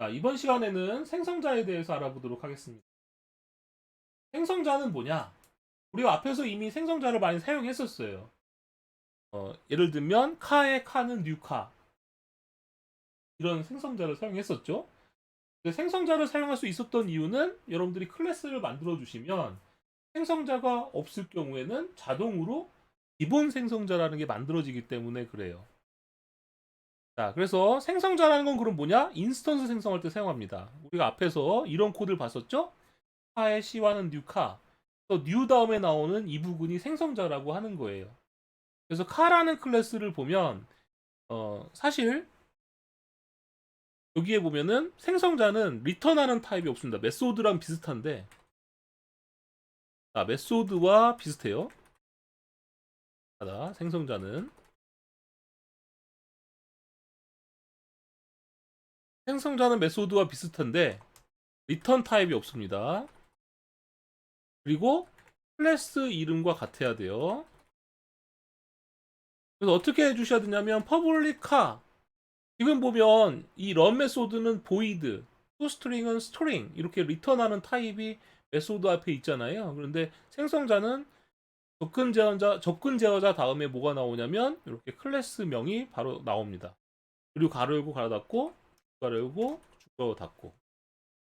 이번 시간에는 생성자에 대해서 알아보도록 하겠습니다. 생성자는 뭐냐? 우리가 앞에서 이미 생성자를 많이 사용했었어요. 예를 들면 카의 카는 뉴카 이런 생성자를 사용했었죠. 생성자를 사용할 수 있었던 이유는 여러분들이 클래스를 만들어 주시면 생성자가 없을 경우에는 자동으로 기본 생성자라는 게 만들어지기 때문에 그래요. 자, 그래서 생성자라는 건 그럼 뭐냐? 인스턴스 생성할 때 사용합니다. 우리가 앞에서 이런 코드를 봤었죠? 카의 C와는 뉴카. 또 뉴 다음에 나오는 이 부분이 생성자라고 하는 거예요. 그래서 카라는 클래스를 보면 사실 여기에 보면은 생성자는 리턴하는 타입이 없습니다. 메소드랑 비슷한데 메소드와 비슷해요. 생성자는 메소드와 비슷한데 리턴 타입이 없습니다. 그리고 클래스 이름과 같아야 돼요. 그래서 어떻게 해주셔야 되냐면 public car 지금 보면 이 run 메소드는 void, toString은 string 이렇게 리턴하는 타입이 메소드 앞에 있잖아요. 그런데 생성자는 접근 제어자 다음에 뭐가 나오냐면 이렇게 클래스명이 바로 나옵니다. 그리고 가로 열고 가로 닫고 가로 열고 가로 닫고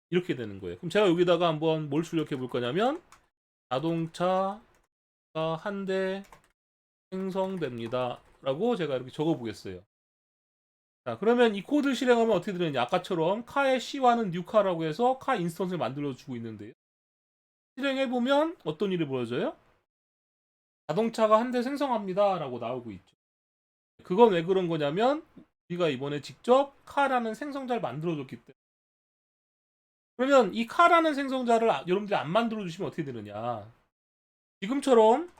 이렇게 되는 거예요. 그럼 제가 여기다가 한번 뭘 출력해 볼 거냐면 자동차가 한 대 생성됩니다 라고 제가 이렇게 적어 보겠어요. 자, 그러면 이 코드를 실행하면 어떻게 되느냐? 아까처럼 카의 C와는 뉴카라고 해서 카 인스턴스를 만들어 주고 있는데요. 실행해 보면 어떤 일이 보여져요? 자동차가 한 대 생성합니다 라고 나오고 있죠. 그건 왜 그런 거냐면 우리가 이번에 직접 카라는 생성자를 만들어 줬기 때문에. 그러면 이 카라는 생성자를 여러분들이 안 만들어 주시면 어떻게 되느냐? 지금처럼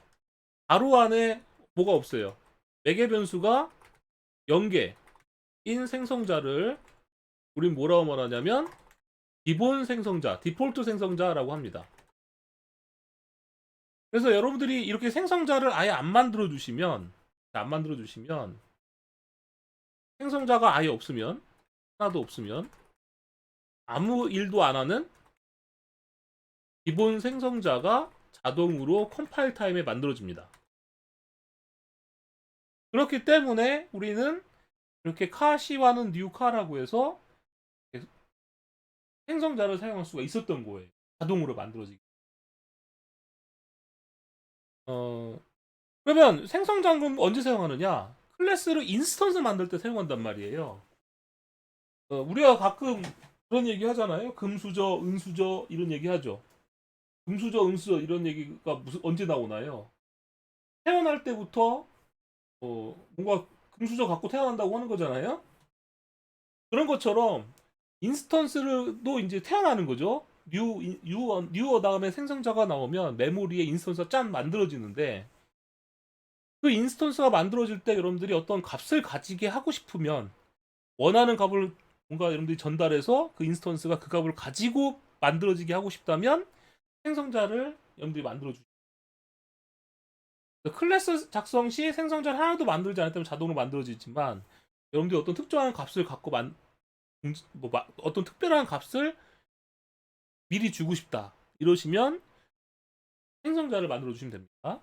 가로 안에 뭐가 없어요. 매개 변수가 0개인 생성자를 우린 뭐라고 말하냐면 기본 생성자, 디폴트 생성자라고 합니다. 그래서 여러분들이 이렇게 생성자를 아예 안 만들어 주시면 생성자가 아예 없으면 하나도 없으면 아무 일도 안 하는 기본 생성자가 자동으로 컴파일 타임에 만들어집니다. 그렇기 때문에 우리는 이렇게 카시와는 뉴카라고 해서 생성자를 사용할 수가 있었던 거예요. 자동으로 만들어지기. 어, 그러면 생성자는 언제 사용하느냐? 클래스를 인스턴스 만들 때 사용한단 말이에요. 우리가 가끔 그런 얘기 하잖아요. 금수저, 은수저 이런 얘기 하죠. 금수저, 은수저 이런 얘기가 언제 나오나요? 태어날 때부터 뭔가 금수저 갖고 태어난다고 하는 거잖아요. 그런 것처럼 인스턴스도 이제 태어나는 거죠. 뉴어 다음에 생성자가 나오면 메모리에 인스턴스가 짠 만들어지는데 그 인스턴스가 만들어질 때 여러분들이 어떤 값을 가지게 하고 싶으면 원하는 값을 뭔가 여러분들이 전달해서 그 인스턴스가 그 값을 가지고 만들어지게 하고 싶다면 생성자를 여러분들이 만들어주죠. 클래스 작성 시 생성자를 하나도 만들지 않았다면 자동으로 만들어지지만 여러분들이 어떤 특정한 값을 갖고 어떤 특별한 값을 미리 주고 싶다 이러시면 생성자를 만들어 주시면 됩니다.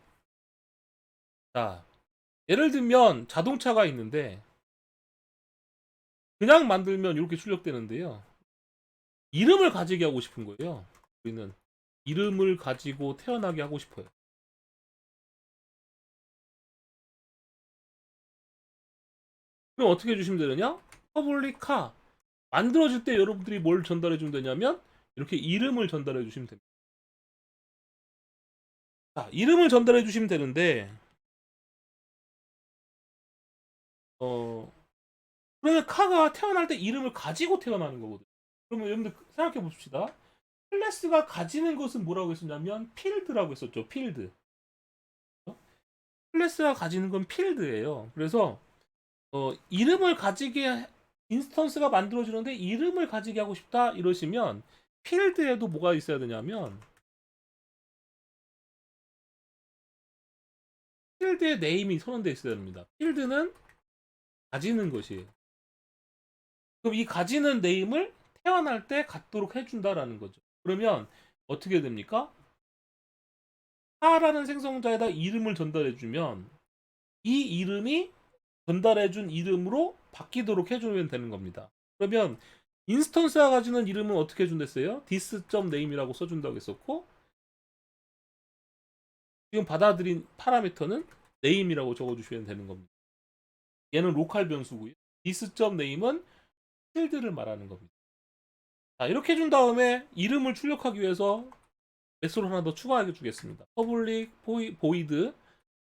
자, 예를 들면 자동차가 있는데 그냥 만들면 이렇게 출력되는데요. 이름을 가지게 하고 싶은 거예요. 우리는 이름을 가지고 태어나게 하고 싶어요. 그럼 어떻게 해주시면 되느냐? 퍼블릭 카 만들어질 때 여러분들이 뭘 전달해 주면 되냐면 이렇게 이름을 전달해 주시면 됩니다. 자, 이름을 전달해 주시면 되는데 어 그러면 카가 태어날 때 이름을 가지고 태어나는 거거든요. 그러면 여러분들 생각해 봅시다. 클래스가 가지는 것은 뭐라고 했었냐면 필드라고 했었죠. 필드. 클래스가 가지는 건 필드예요. 그래서 이름을 가지게 인스턴스가 만들어지는데 이름을 가지게 하고 싶다 이러시면 필드에도 뭐가 있어야 되냐면 필드에 네임이 선언되어 있어야 됩니다. 필드는 가지는 것이에요. 그럼 이 가지는 네임을 태어날 때 갖도록 해준다라는 거죠. 그러면 어떻게 됩니까? 카라는 생성자에다 이름을 전달해주면 이 이름이 전달해준 이름으로 바뀌도록 해주면 되는 겁니다. 그러면 인스턴스가 가지는 이름은 어떻게 해준댔어요? this.name이라고 써준다고 했었고, 지금 받아들인 파라미터는 name이라고 적어주시면 되는 겁니다. 얘는 로컬 변수고요. this.name은 필드를 말하는 겁니다. 자, 이렇게 해준 다음에 이름을 출력하기 위해서 메소드 하나 더 추가해 주겠습니다. public void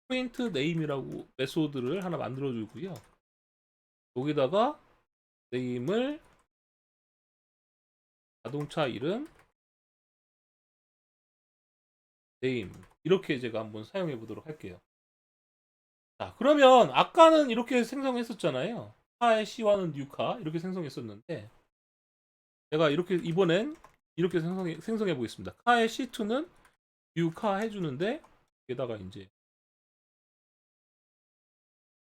print name이라고 메소드를 하나 만들어 주고요. 여기다가 name을 자동차 이름 name 이렇게 제가 한번 사용해 보도록 할게요. 자, 그러면 아까는 이렇게 생성했었잖아요. 카의 C와는 뉴카 이렇게 생성했었는데 제가 이렇게 이번엔 이렇게 생성해 보겠습니다. 카의 C2는 뉴카 해주는데 여기다가 이제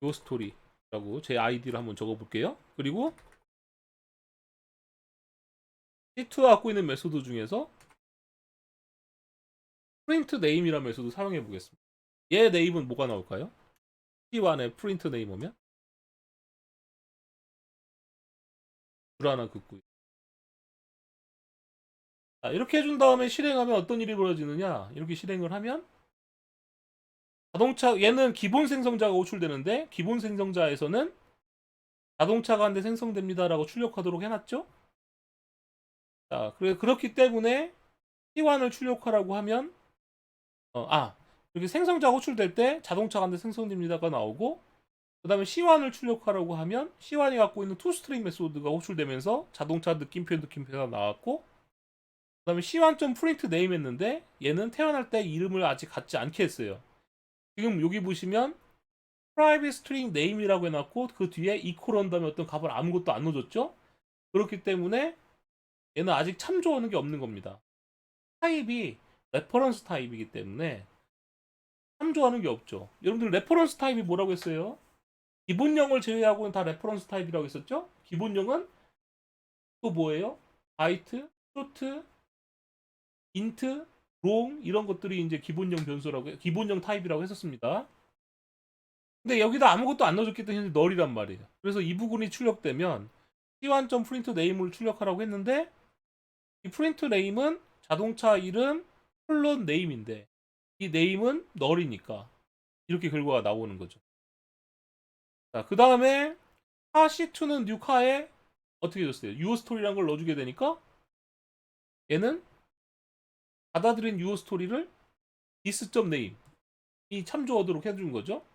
요 스토리라고 제 아이디를 한번 적어 볼게요. 그리고 C2가 갖고 있는 메소드 중에서 print name이라는 메소드 사용해 보겠습니다. 얘 네임은 뭐가 나올까요? C1에 print name 오면 줄 하나 긋고요. 자, 이렇게 해준 다음에 실행하면 어떤 일이 벌어지느냐? 이렇게 실행을 하면 자동차 얘는 기본 생성자가 호출되는데 기본 생성자에서는 자동차가 한 대 생성됩니다라고 출력하도록 해놨죠? 자, 그렇기 때문에 C1을 출력하라고 하면 이렇게 생성자 호출될 때 자동차가 한 대 생성됩니다가 나오고 그 다음에 C1을 출력하라고 하면 C1이 갖고 있는 toString 메소드가 호출되면서 자동차 느낌표가 나왔고 그 다음에 C1.print name 했는데 얘는 태어날 때 이름을 아직 갖지 않게 했어요. 지금 여기 보시면 private string name이라고 해놨고 그 뒤에 이퀄한 다음에 어떤 값을 아무것도 안 넣어줬죠. 그렇기 때문에 얘는 아직 참조하는 게 없는 겁니다. 타입이 레퍼런스 타입이기 때문에 참조하는 게 없죠. 여러분들 레퍼런스 타입이 뭐라고 했어요? 기본형을 제외하고는 다 레퍼런스 타입이라고 했었죠? 기본형은 또 뭐예요? 바이트, 쇼트, 인트, 롱 이런 것들이 이제 기본형 변수라고 기본형 타입이라고 했었습니다. 근데 여기다 아무것도 안 넣어줬기 때문에 널이란 말이에요. 그래서 이 부분이 출력되면 c1.print name을 출력하라고 했는데 이 print name은 자동차 이름 콜론 name인데 이 name은 널이니까 이렇게 결과가 나오는 거죠. 자, 그 다음에 카 C2는 뉴카에 어떻게 줬어요? 유어스토리라는 걸 넣어주게 되니까 얘는 받아들인 유어스토리를 this.name 이 참조하도록 해준 거죠.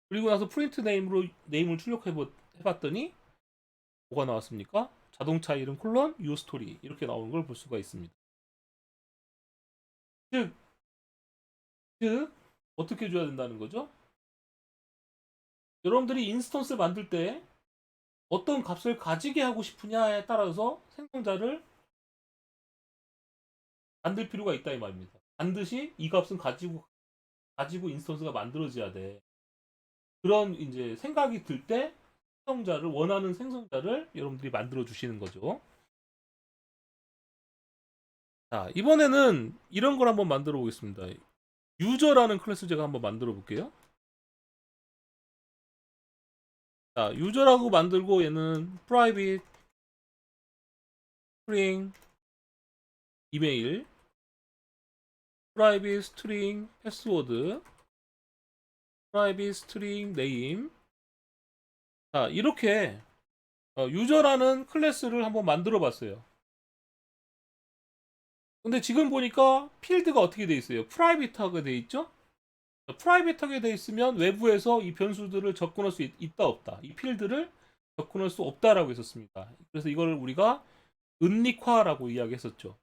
그리고 나서 프린트 네임으로 네임을 출력해봤더니 뭐가 나왔습니까? 자동차 이름 콜론 유어스토리 이렇게 나오는 걸 볼 수가 있습니다. 즉 어떻게 줘야 된다는 거죠? 여러분들이 인스턴스 만들 때 어떤 값을 가지게 하고 싶으냐에 따라서 생성자를 만들 필요가 있다 이 말입니다. 반드시 이 값은 가지고 인스턴스가 만들어져야 돼. 그런 이제 생각이 들 때 생성자를 원하는 생성자를 여러분들이 만들어 주시는 거죠. 자, 이번에는 이런 걸 한번 만들어 보겠습니다. 유저라는 클래스 제가 한번 만들어 볼게요. 자, 유저라고 만들고 얘는 private string 이메일, private string 패스워드, private string name. 자, 이렇게 유저라는 클래스를 한번 만들어 봤어요. 근데 지금 보니까 필드가 어떻게 돼 있어요? 프라이빗하게 돼 있죠? 프라이빗하게 돼 있으면 외부에서 이 변수들을 접근할 수 있다 없다. 이 필드를 접근할 수 없다라고 했었습니다. 그래서 이걸 우리가 은닉화라고 이야기했었죠.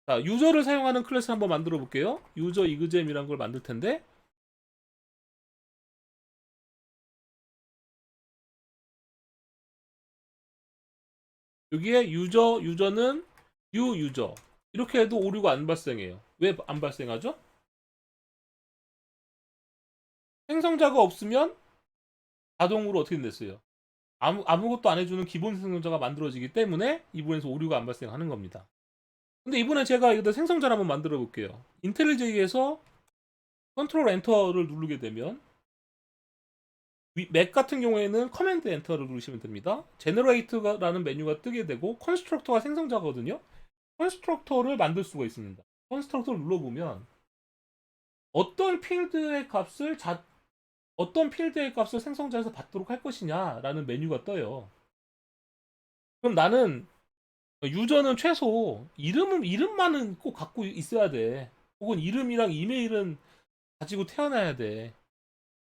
자, 유저를 사용하는 클래스 한번 만들어 볼게요. 유저 이그잼이라는 걸 만들 텐데 여기에 유저는 유저 이렇게 해도 오류가 안 발생해요. 왜 안 발생하죠? 생성자가 없으면 자동으로 어떻게 됐어요? 아무것도 안 해주는 기본 생성자가 만들어지기 때문에 이 부분에서 오류가 안 발생하는 겁니다. 근데 이번에 제가 여기다 생성자를 한번 만들어 볼게요. 인텔리제이에서 컨트롤 엔터를 누르게 되면 맥 같은 경우에는 커맨드 엔터를 누르시면 됩니다. 제너레이트라는 메뉴가 뜨게 되고 컨스트럭터가 생성자거든요. 컨스트럭터를 만들 수가 있습니다. 컨스트럭터를 눌러보면 어떤 필드의 값을 생성자에서 받도록 할 것이냐라는 메뉴가 떠요. 그럼 나는 유저는 최소 이름만은 꼭 갖고 있어야 돼. 혹은 이름이랑 이메일은 가지고 태어나야 돼.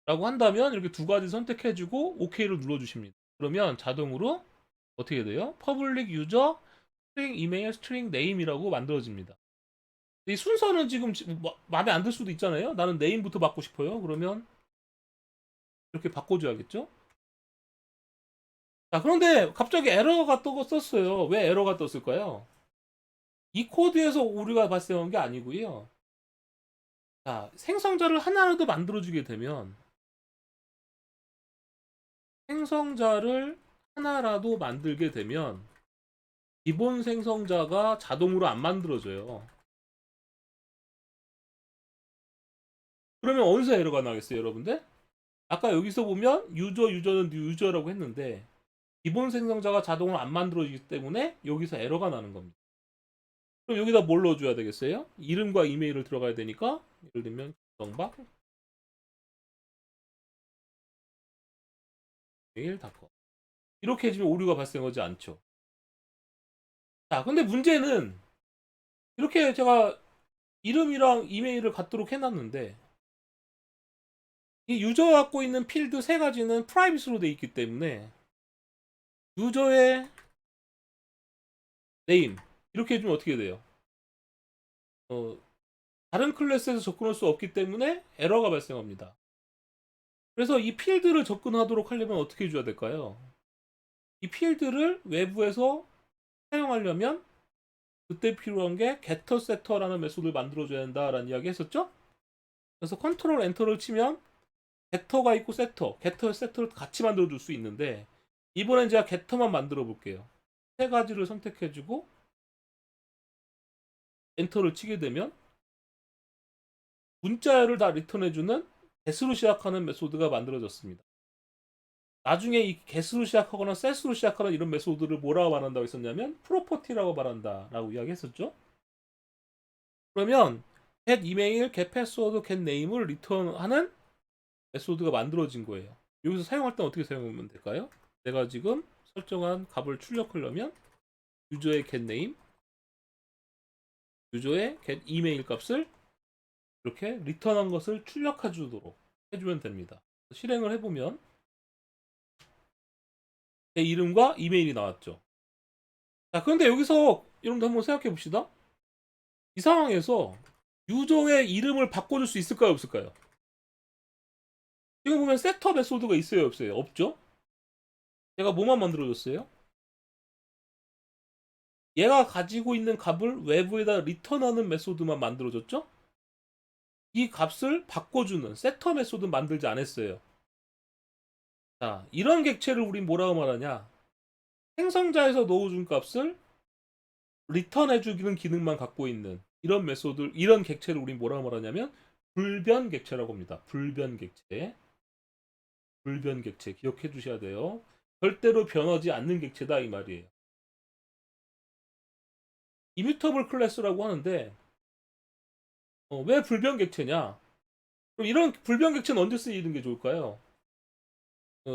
라고 한다면 이렇게 두 가지 선택해주고 OK를 눌러주십니다. 그러면 자동으로 어떻게 돼요? 퍼블릭 유저 스트링 이메일 스트링 네임이라고 만들어집니다. 이 순서는 지금 마음에 안 들 수도 있잖아요. 나는 네임부터 받고 싶어요. 그러면 이렇게 바꿔줘야겠죠? 자, 그런데 갑자기 에러가 떴어요. 왜 에러가 떴을까요? 이 코드에서 오류가 발생한 게 아니고요. 자, 생성자를 하나라도 만들어주게 되면 생성자를 하나라도 만들게 되면 기본 생성자가 자동으로 안 만들어져요. 그러면 어디서 에러가 나겠어요, 여러분들? 아까 여기서 보면 유저는 유저라고 했는데 기본 생성자가 자동으로 안 만들어지기 때문에 여기서 에러가 나는 겁니다. 그럼 여기다 뭘 넣어줘야 되겠어요? 이름과 이메일을 들어가야 되니까 예를 들면 정박 메일.com 이렇게 해주면 오류가 발생하지 않죠. 자, 근데 문제는 이렇게 제가 이름이랑 이메일을 갖도록 해놨는데 이 유저가 갖고 있는 필드 세 가지는 프라이빗으로 되어 있기 때문에 유저의 네임 이렇게 해주면 어떻게 돼요? 어, 다른 클래스에서 접근할 수 없기 때문에 에러가 발생합니다. 그래서 이 필드를 접근하도록 하려면 어떻게 해줘야 될까요? 이 필드를 외부에서 사용하려면 그때 필요한 게 getter setter라는 메소드를 만들어줘야 된다라는 이야기 했었죠? 그래서 컨트롤 엔터를 치면 getter가 있고 getter setter를 같이 만들어줄 수 있는데 이번엔 제가 getter만 만들어 볼게요. 세 가지를 선택해주고 엔터를 치게 되면 문자열을 다 리턴해주는 get으로 시작하는 메소드가 만들어졌습니다. 나중에 이 get으로 시작하거나 set으로 시작하는 이런 메소드를 뭐라고 말한다고 했었냐면 프로퍼티라고 말한다라고 이야기했었죠. 그러면 get 이메일, get 패스워드, get name을 리턴하는 메소드가 만들어진 거예요. 여기서 사용할 때 어떻게 사용하면 될까요? 내가 지금 설정한 값을 출력하려면 유저의 get name, 유저의 get email 값을 이렇게 리턴한 것을 출력해 주도록 해주면 됩니다. 실행을 해보면 제 이름과 이메일이 나왔죠. 자, 그런데 여기서 여러분들 한번 생각해 봅시다. 이 상황에서 유저의 이름을 바꿔줄 수 있을까요, 없을까요? 지금 보면 셋업 메소드가 있어요, 없어요? 없죠? 얘가 뭐만 만들어줬어요? 얘가 가지고 있는 값을 외부에다 리턴하는 메소드만 만들어줬죠? 이 값을 바꿔주는 세터 메소드 만들지 않았어요. 자, 이런 객체를 우린 뭐라고 말하냐? 생성자에서 넣어준 값을 리턴해주기는 기능만 갖고 있는 이런 메소드, 이런 객체를 우린 뭐라고 말하냐면 불변 객체라고 합니다. 불변 객체. 불변 객체 기억해 주셔야 돼요. 절대로 변하지 않는 객체다 이 말이에요. 이뮤터블 클래스라고 하는데 왜 불변 객체냐? 그럼 이런 불변 객체는 언제 쓰이는 게 좋을까요?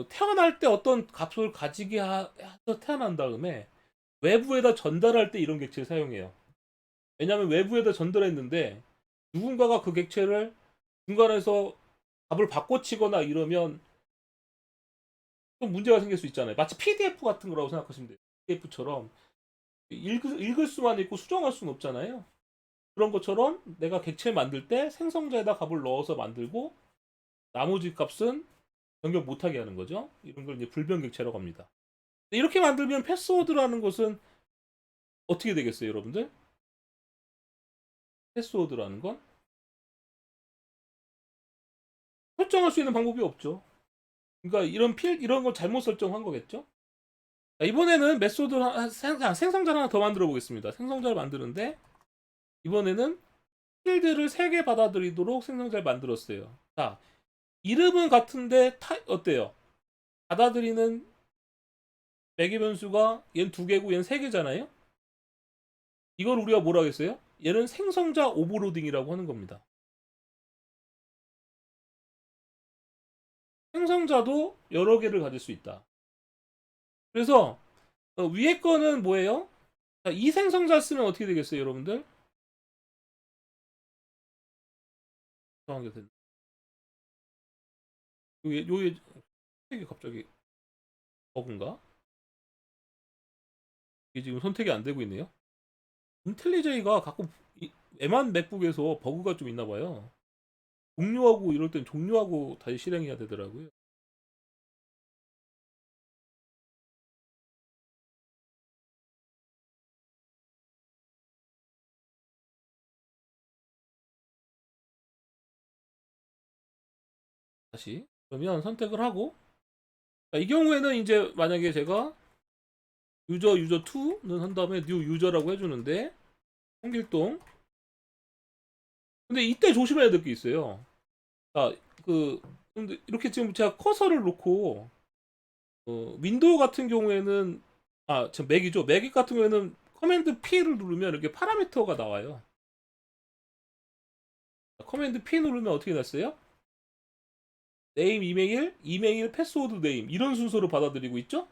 태어날 때 어떤 값을 가지게 해서 태어난 다음에 외부에다 전달할 때 이런 객체를 사용해요. 왜냐하면 외부에다 전달했는데 누군가가 그 객체를 중간에서 값을 바꿔치거나 이러면 좀 문제가 생길 수 있잖아요. 마치 PDF 같은 거라고 생각하시면 돼요. PDF처럼 읽을 수만 있고 수정할 수는 없잖아요. 그런 것처럼 내가 객체 만들 때 생성자에다 값을 넣어서 만들고 나머지 값은 변경 못하게 하는 거죠. 이런 걸 이제 불변 객체라고 합니다. 이렇게 만들면 패스워드라는 것은 어떻게 되겠어요, 여러분들? 패스워드라는 건 설정할 수 있는 방법이 없죠. 그러니까 이런 걸 잘못 설정한 거겠죠? 자, 이번에는 메소드 생성자를 하나 더 만들어 보겠습니다. 생성자를 만드는데 이번에는 필드를 3개 받아들이도록 생성자를 만들었어요. 자, 이름은 같은데 어때요? 받아들이는 매개 변수가 얘는 2개고 얘는 3개잖아요? 이걸 우리가 뭐라 하겠어요? 얘는 생성자 오버로딩이라고 하는 겁니다. 생성자도 여러 개를 가질 수 있다. 그래서 위에 거는 뭐예요? 자, 이 생성자 쓰면 어떻게 되겠어요, 여러분들? 이상하게 됐네. 요게 이게 갑자기 버그인가? 이게 지금 선택이 안 되고 있네요. 인텔리제이가 가끔 애만 맥북에서 버그가 좀 있나 봐요. 종료하고 이럴 땐 종료하고 다시 실행해야 되더라고요. 다시 그러면 선택을 하고 자, 이 경우에는 이제 만약에 제가 유저 2는 한 다음에 뉴 유저라고 해주는데 홍길동 근데 이때 조심해야 될 게 있어요. 자, 근데 이렇게 지금 제가 커서를 놓고 윈도우 같은 경우에는 지금 맥이죠. 맥 같은 경우에는 커맨드 P를 누르면 이렇게 파라미터가 나와요. 자, 커맨드 P 누르면 어떻게 났어요? 네임, 이메일, 패스워드 네임 이런 순서로 받아들이고 있죠?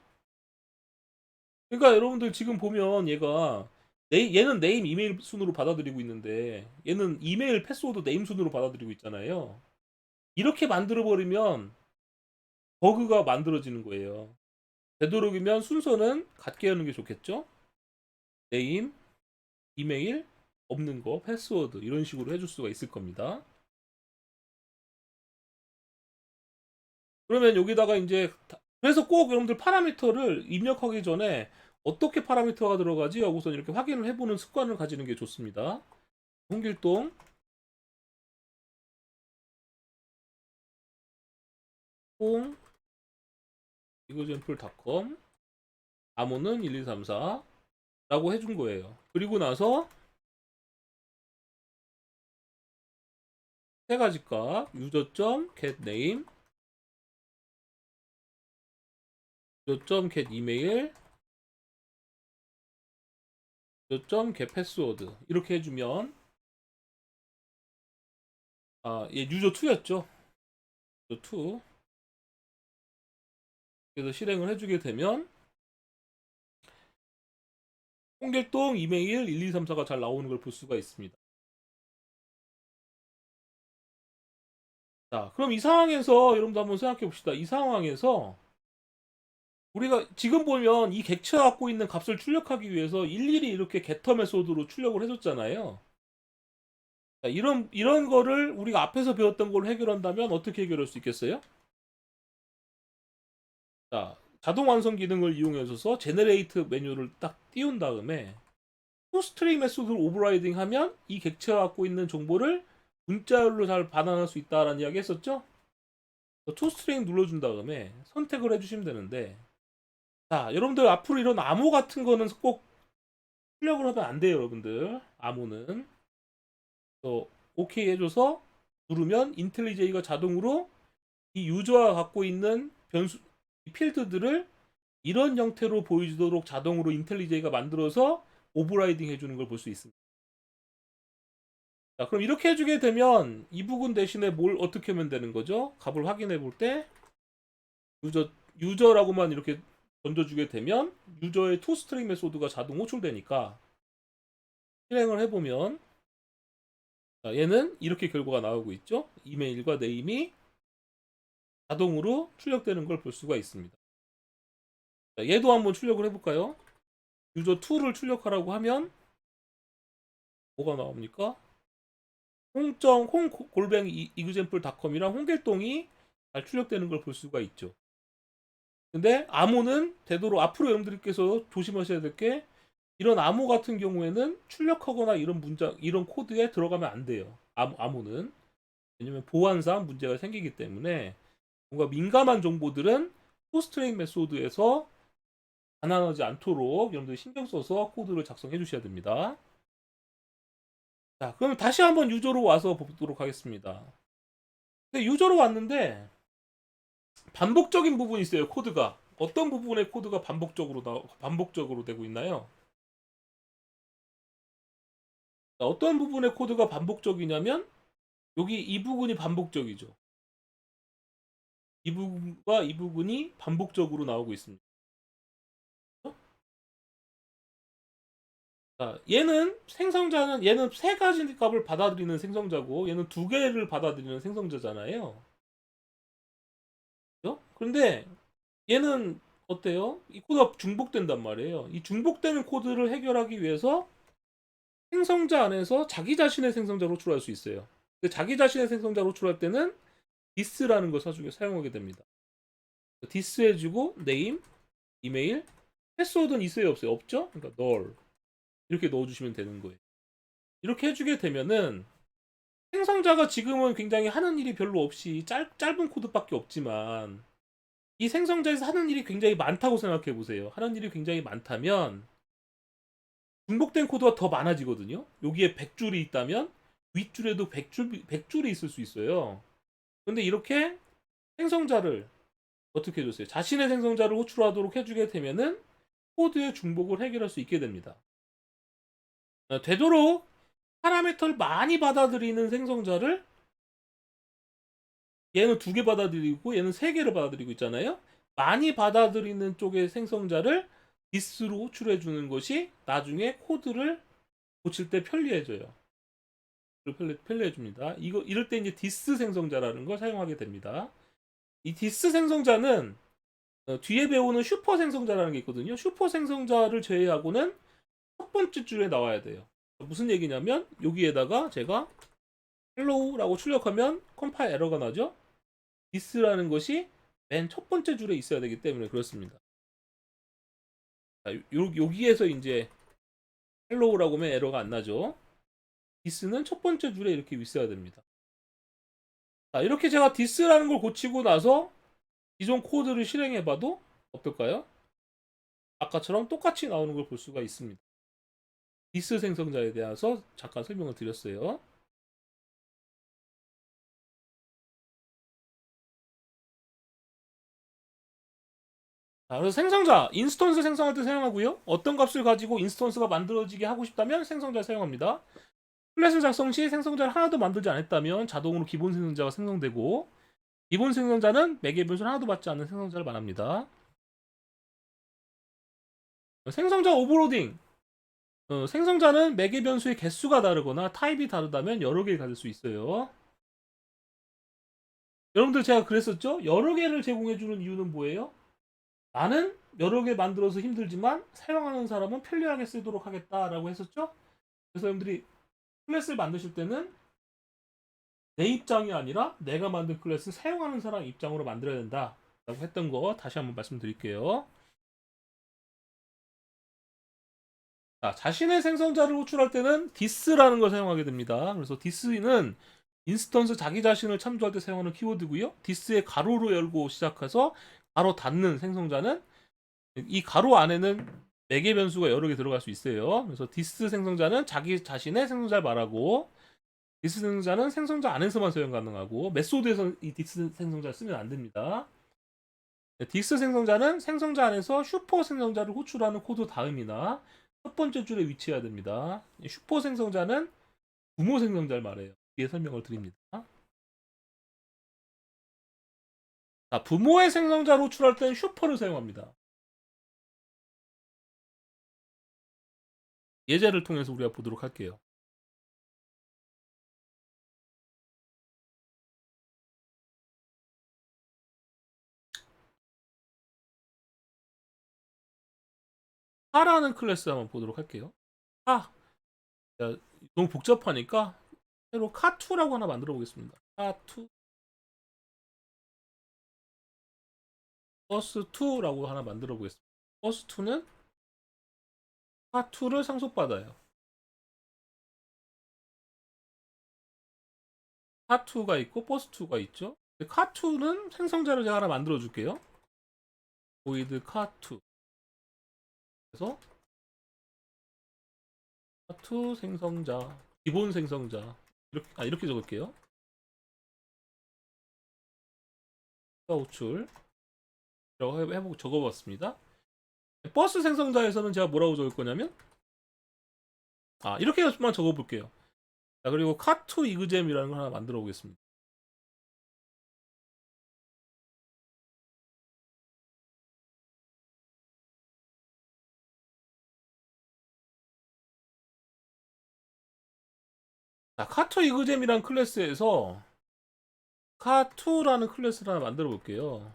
그러니까 여러분들 지금 보면 얘는 네임, 이메일 순으로 받아들이고 있는데 얘는 이메일, 패스워드 네임 순으로 받아들이고 있잖아요. 이렇게 만들어 버리면 버그가 만들어지는 거예요. 되도록이면 순서는 같게 하는 게 좋겠죠? 네임, 이메일, 없는 거, 패스워드 이런 식으로 해줄 수가 있을 겁니다. 그러면 여기다가 이제 그래서 꼭 여러분들 파라미터를 입력하기 전에 어떻게 파라미터가 들어가지 하고선 이렇게 확인을 해보는 습관을 가지는 게 좋습니다. 홍길동 홍 이거젠플닷컴 암호는 1234 라고 해준 거예요. 그리고 나서 세 가지 값 user.getName user.getEmail user.getPassword 이렇게 해주면 얘 user2였죠. user2 그래서 실행을 해주게 되면 홍길동 이메일 1234가 잘 나오는 걸 볼 수가 있습니다. 자, 그럼 이 상황에서 여러분도 한번 생각해 봅시다. 이 상황에서 우리가 지금 보면 이 객체가 갖고 있는 값을 출력하기 위해서 일일이 이렇게 getter 메소드로 출력을 해줬잖아요. 자, 이런 거를 우리가 앞에서 배웠던 걸 해결한다면 어떻게 해결할 수 있겠어요? 자, 자동 완성 기능을 이용해서 제너레이트 메뉴를 딱 띄운 다음에 toString 메소드를 오버라이딩 하면 이 객체가 갖고 있는 정보를 문자열로 잘 반환할 수 있다라는 이야기 했었죠? toString 눌러준 다음에 선택을 해주시면 되는데 자, 여러분들 앞으로 이런 암호 같은 거는 꼭 출력을 하면 안 돼요, 여러분들. 암호는. 오케이 해줘서 누르면 인텔리제이가 자동으로 이 유저가 갖고 있는 변수, 필드들을 이런 형태로 보여주도록 자동으로 인텔리제이가 만들어서 오버라이딩 해주는 걸 볼 수 있습니다. 자, 그럼 이렇게 해주게 되면 이 부분 대신에 뭘 어떻게 하면 되는 거죠? 값을 확인해 볼 때 유저라고만 이렇게 던져주게 되면 유저의 toString 메소드가 자동 호출되니까 실행을 해보면 얘는 이렇게 결과가 나오고 있죠. 이메일과 네임이 자동으로 출력되는 걸 볼 수가 있습니다. 자, 얘도 한번 출력을 해볼까요? 유저2를 출력하라고 하면 뭐가 나옵니까? 홍 골뱅이 이그젠플닷컴이랑 홍길동이 잘 출력되는 걸 볼 수가 있죠. 근데 암호는 되도록 앞으로 여러분들께서 조심하셔야 될 게 이런 암호 같은 경우에는 출력하거나 이런 코드에 들어가면 안 돼요. 암호는 왜냐면 보안상 문제가 생기기 때문에 뭔가 민감한 정보들은 토스트링 메소드에서 가난하지 않도록 여러분들 신경 써서 코드를 작성해 주셔야 됩니다. 자, 그럼 다시 한번 유저로 와서 보도록 하겠습니다. 근데 유저로 왔는데 반복적인 부분이 있어요. 코드가 어떤 부분의 코드가 반복적으로 되고 있나요? 자, 어떤 부분의 코드가 반복적이냐면 여기 이 부분이 반복적이죠. 이 부분과 이 부분이 반복적으로 나오고 있습니다. 자, 얘는 세 가지 값을 받아들이는 생성자고 얘는 두 개를 받아들이는 생성자잖아요. 그죠? 그런데 얘는 어때요? 이 코드가 중복된단 말이에요. 이 중복되는 코드를 해결하기 위해서 생성자 안에서 자기 자신의 생성자로 호출할 수 있어요. 근데 자기 자신의 생성자로 호출할 때는 this라는 걸 사용하게 됩니다. this 해주고 name, 이메일, 패스워드는 있어요 없어요? 없죠? 그러니까 null 이렇게 넣어주시면 되는 거예요. 이렇게 해주게 되면은 생성자가 지금은 굉장히 하는 일이 별로 없이 짧은 코드밖에 없지만 이 생성자에서 하는 일이 굉장히 많다고 생각해 보세요. 하는 일이 굉장히 많다면 중복된 코드가 더 많아지거든요. 여기에 100줄이 있다면 윗줄에도 100줄이 있을 수 있어요. 근데 이렇게 생성자를 어떻게 해줬어요? 자신의 생성자를 호출하도록 해주게 되면은 코드의 중복을 해결할 수 있게 됩니다. 되도록 파라미터를 많이 받아들이는 생성자를 얘는 2개 받아들이고 얘는 3개를 받아들이고 있잖아요. 많이 받아들이는 쪽의 생성자를 this로 호출해 주는 것이 나중에 코드를 고칠 때 편리해져요. 편리해 줍니다. 이럴 때 이제 디스 생성자라는 걸 사용하게 됩니다. 이 디스 생성자는 뒤에 배우는 슈퍼 생성자라는 게 있거든요. 슈퍼 생성자를 제외하고는 첫 번째 줄에 나와야 돼요. 무슨 얘기냐면 여기에다가 제가 hello라고 출력하면 컴파일 에러가 나죠. this라는 것이 맨 첫 번째 줄에 있어야 되기 때문에 그렇습니다. 자, 여기에서 이제 hello라고 하면 에러가 안 나죠. this는 첫 번째 줄에 이렇게 있어야 됩니다. 자, 이렇게 제가 this라는 걸 고치고 나서 기존 코드를 실행해봐도 어떨까요? 아까처럼 똑같이 나오는 걸 볼 수가 있습니다. 디스 생성자에 대해서 잠깐 설명을 드렸어요. 자, 그래서 생성자, 인스턴스 생성할 때 사용하고요. 어떤 값을 가지고 인스턴스가 만들어지게 하고 싶다면 생성자를 사용합니다. 클래스 작성 시 생성자를 하나도 만들지 않았다면 자동으로 기본 생성자가 생성되고 기본 생성자는 매개 변수를 하나도 받지 않는 생성자를 말합니다. 생성자 오버로딩. 생성자는 매개 변수의 개수가 다르거나 타입이 다르다면 여러 개를 가질 수 있어요. 여러분들 제가 그랬었죠? 여러 개를 제공해주는 이유는 뭐예요? 나는 여러 개 만들어서 힘들지만 사용하는 사람은 편리하게 쓰도록 하겠다라고 했었죠? 그래서 여러분들이 클래스를 만드실 때는 내 입장이 아니라 내가 만든 클래스 사용하는 사람 입장으로 만들어야 된다 라고 했던 거 다시 한번 말씀드릴게요. 자, 자신의 생성자를 호출할 때는 this라는 걸 사용하게 됩니다. 그래서 this는 인스턴스 자기 자신을 참조할 때 사용하는 키워드고요. this의 가로로 열고 시작해서 가로 닫는 생성자는 이 가로 안에는 4개 변수가 여러 개 들어갈 수 있어요. 그래서 디스 생성자는 자기 자신의 생성자를 말하고 디스 생성자는 생성자 안에서만 사용 가능하고 메소드에서 이 디스 생성자를 쓰면 안 됩니다. 디스 생성자는 생성자 안에서 슈퍼 생성자를 호출하는 코드 다음이나 첫 번째 줄에 위치해야 됩니다. 슈퍼 생성자는 부모 생성자를 말해요. 뒤에 설명을 드립니다. 자, 부모의 생성자를 호출할 때는 슈퍼를 사용합니다. 예제를 통해서 우리가 보도록 할게요. 파라는 클래스 한번 보도록 할게요. 파. 자, 너무 복잡하니까 새로 카2라고 하나 만들어 보겠습니다. 카2 버스2라고 하나 만들어 보겠습니다. 버스2는 카2를 상속받아요. 카2가 있고 버스2가 있죠. 카2는 생성자를 제가 하나 만들어 줄게요. void 카2. 그래서 카2 생성자, 기본 생성자. 이렇게 적을게요. 호출. 라고 해보고 적어봤습니다. 버스 생성자에서는 제가 뭐라고 적을 거냐면, 이렇게만 적어볼게요. 자, 그리고 카2 이그잼이라는 걸 하나 만들어 보겠습니다. 자, 카2 이그잼이란 클래스에서 카2라는 클래스를 하나 만들어 볼게요.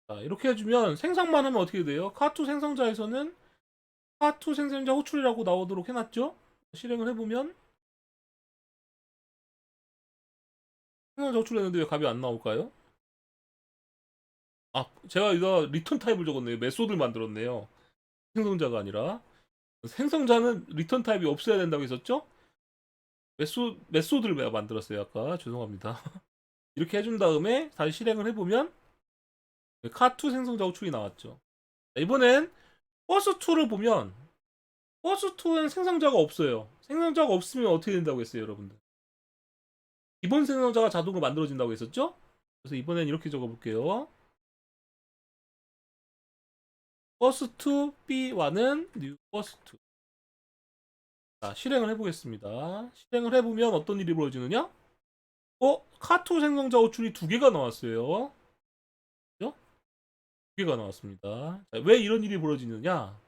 자, 이렇게 해주면 생성만 하면 어떻게 돼요? 카2 생성자에서는 카2 생성자 호출이라고 나오도록 해놨죠? 실행을 해보면 생성자 호출했는데 왜 값이 안 나올까요? 제가 이거 리턴 타입을 적었네요. 메소드를 만들었네요. 생성자가 아니라. 생성자는 리턴 타입이 없어야 된다고 했었죠? 메소드를 내가 만들었어요. 아까. 죄송합니다. 이렇게 해준 다음에 다시 실행을 해보면 카2 생성자 호출이 나왔죠. 이번엔 버스2를 보면 버스2는 생성자가 없어요. 생성자가 없으면 어떻게 된다고 했어요, 여러분들? 기본 생성자가 자동으로 만들어진다고 했었죠? 그래서 이번엔 이렇게 적어볼게요. 버스2 B1은 new 버스2. 자, 실행을 해보겠습니다. 실행을 해보면 어떤 일이 벌어지느냐? 카2 생성자 호출이 두 개가 나왔어요. 그죠? 두 개가 나왔습니다. 자, 왜 이런 일이 벌어지느냐?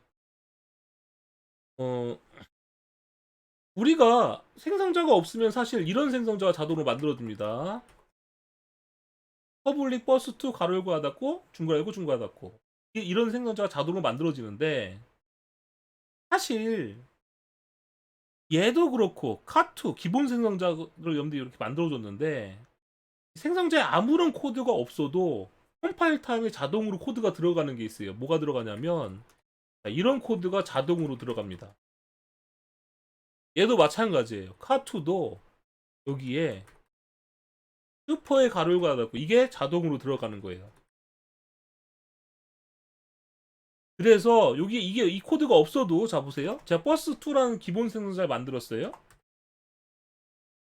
어, 우리가 생성자가 없으면 사실 이런 생성자가 자동으로 만들어집니다. 퍼블릭 버스2 가로 열고 닫고 중괄 열고 중괄 닫고 이런 생성자가 자동으로 만들어지는데 사실 얘도 그렇고 카2 기본 생성자를 여러분들이 이렇게 만들어줬는데 생성자에 아무런 코드가 없어도 컴파일 타임에 자동으로 코드가 들어가는 게 있어요. 뭐가 들어가냐면 이런 코드가 자동으로 들어갑니다. 얘도 마찬가지예요. 카2도 여기에 슈퍼의 가로를 닫고 이게 자동으로 들어가는 거예요. 그래서 여기 이게 이 코드가 없어도 자 보세요. 제가 버스2라는 기본 생성자를 만들었어요.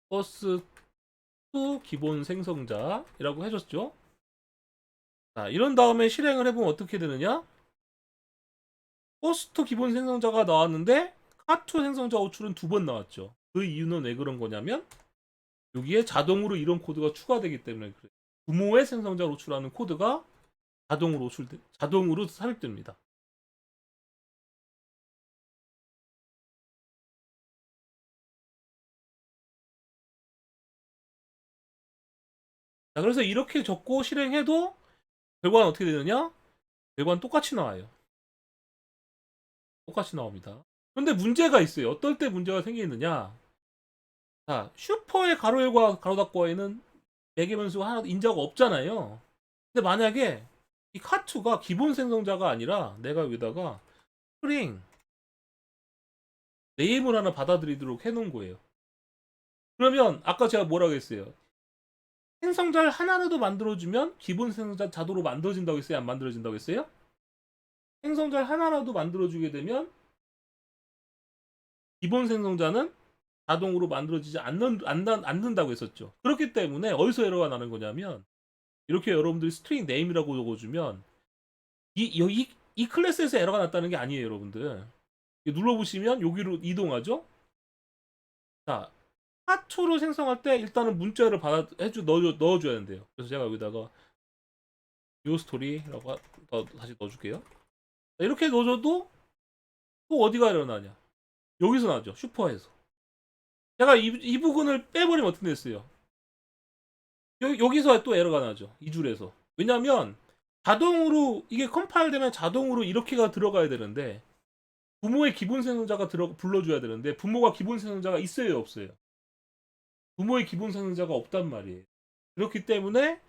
버스2 기본 생성자라고 해줬죠. 자, 이런 다음에 실행을 해보면 어떻게 되느냐? 버스2 기본 생성자가 나왔는데 카2 생성자 호출은 두 번 나왔죠. 그 이유는 왜 그런 거냐면 여기에 자동으로 이런 코드가 추가되기 때문에 그래요. 부모의 생성자를 호출하는 코드가 자동으로 삽입됩니다. 자, 그래서 이렇게 적고 실행해도 결과는 어떻게 되느냐? 결과는 똑같이 나와요. 똑같이 나옵니다. 그런데 문제가 있어요. 어떨 때 문제가 생기느냐? 자, 슈퍼의 가로 열과 가로 닫고에는 매개 변수가 하나도 인자가 없잖아요. 근데 만약에 이 카2가 기본 생성자가 아니라 내가 여기다가 스트링 네임을 하나 받아들이도록 해놓은 거예요. 그러면 아까 제가 뭐라고 했어요? 생성자를 하나라도 만들어주면 기본 생성자 자동으로 만들어진다고 했어요? 안 만들어진다고 했어요? 생성자를 하나라도 만들어주게 되면 기본 생성자는 자동으로 만들어지지 않는다고 했었죠. 그렇기 때문에 어디서 에러가 나는 거냐면 이렇게 여러분들이 스트링 네임이라고 적어주면 이 클래스에서 에러가 났다는 게 아니에요, 여러분들. 눌러보시면 여기로 이동하죠. 자, 하2를 생성할 때 일단은 문자를 넣어줘야 된대요. 그래서 제가 여기다가 요 스토리라고 다시 넣어줄게요. 이렇게 넣어줘도 또 어디가 일어나냐? 여기서 나죠. 슈퍼에서. 제가 이 부분을 빼버리면 어떻게 됐어요? 여기서 또 에러가 나죠. 이 줄에서. 왜냐면 자동으로 이게 컴파일 되면 자동으로 이렇게가 들어가야 되는데 부모의 기본 생성자가 불러줘야 되는데 부모가 기본 생성자가 있어요, 없어요? 부모의 기본 생성자가 없단 말이에요. 그렇기 때문에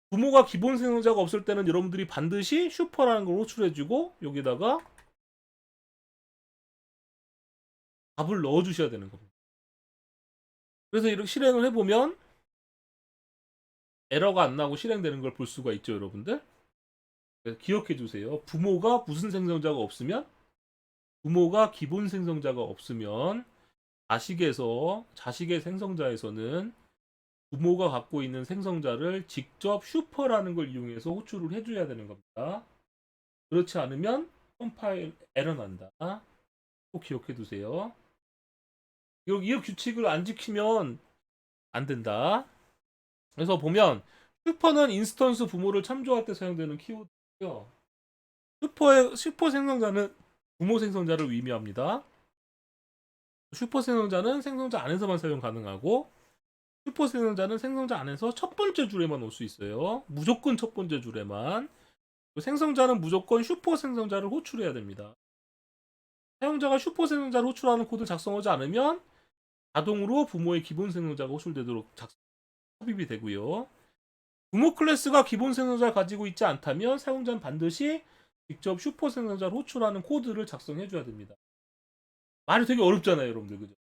부모가 기본 생성자가 없을 때는 여러분들이 반드시 슈퍼라는 걸 호출해주고 여기다가 답을 넣어주셔야 되는 겁니다. 그래서 이렇게 실행을 해보면 에러가 안 나고 실행되는 걸 볼 수가 있죠, 여러분들. 그래서 기억해 주세요. 부모가 무슨 생성자가 없으면, 부모가 기본 생성자가 없으면 자식의 생성자에서는 부모가 갖고 있는 생성자를 직접 슈퍼라는 걸 이용해서 호출을 해줘야 되는 겁니다. 그렇지 않으면 컴파일 에러 난다. 꼭 기억해 두세요. 이 규칙을 안 지키면 안 된다. 그래서 보면 슈퍼는 인스턴스 부모를 참조할 때 사용되는 키워드고요. 슈퍼 생성자는 부모 생성자를 의미합니다. 슈퍼 생성자는 생성자 안에서만 사용 가능하고 슈퍼 생성자는 생성자 안에서 첫 번째 줄에만 올 수 있어요. 무조건 첫 번째 줄에만. 생성자는 무조건 슈퍼 생성자를 호출해야 됩니다. 사용자가 슈퍼 생성자를 호출하는 코드 작성하지 않으면 자동으로 부모의 기본 생성자가 호출되도록 삽입이 되고요. 부모 클래스가 기본 생성자를 가지고 있지 않다면 사용자는 반드시 직접 슈퍼 생성자를 호출하는 코드를 작성해줘야 됩니다. 말이 되게 어렵잖아요, 여러분들. 그죠?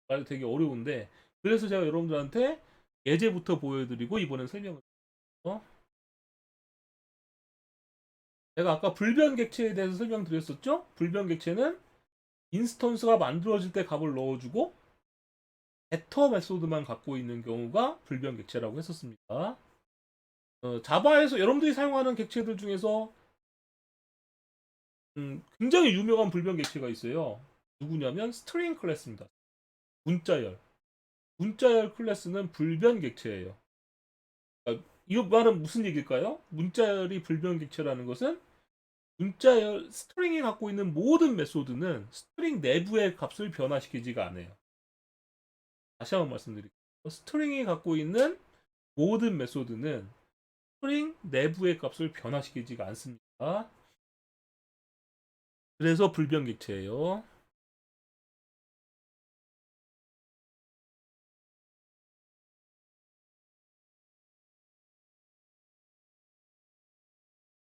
말이 되게 어려운데 그래서 제가 여러분들한테 예제부터 보여드리고 이번엔 설명을 드릴게요. 제가 아까 불변 객체에 대해서 설명드렸었죠? 불변 객체는 인스턴스가 만들어질 때 값을 넣어주고 getter 메소드만 갖고 있는 경우가 불변 객체라고 했었습니다. 자바에서 여러분들이 사용하는 객체들 중에서 굉장히 유명한 불변 객체가 있어요. 누구냐면 스트링 클래스입니다. 문자열. 문자열 클래스는 불변 객체예요. 이 말은 무슨 얘기일까요? 문자열이 불변 객체라는 것은 문자열 스트링이 갖고 있는 모든 메소드는 스트링 내부의 값을 변화시키지가 않아요. 다시 한번 말씀드릴게요. 스트링이 갖고 있는 모든 메소드는 스트링 내부의 값을 변화시키지가 않습니다. 그래서 불변 객체예요.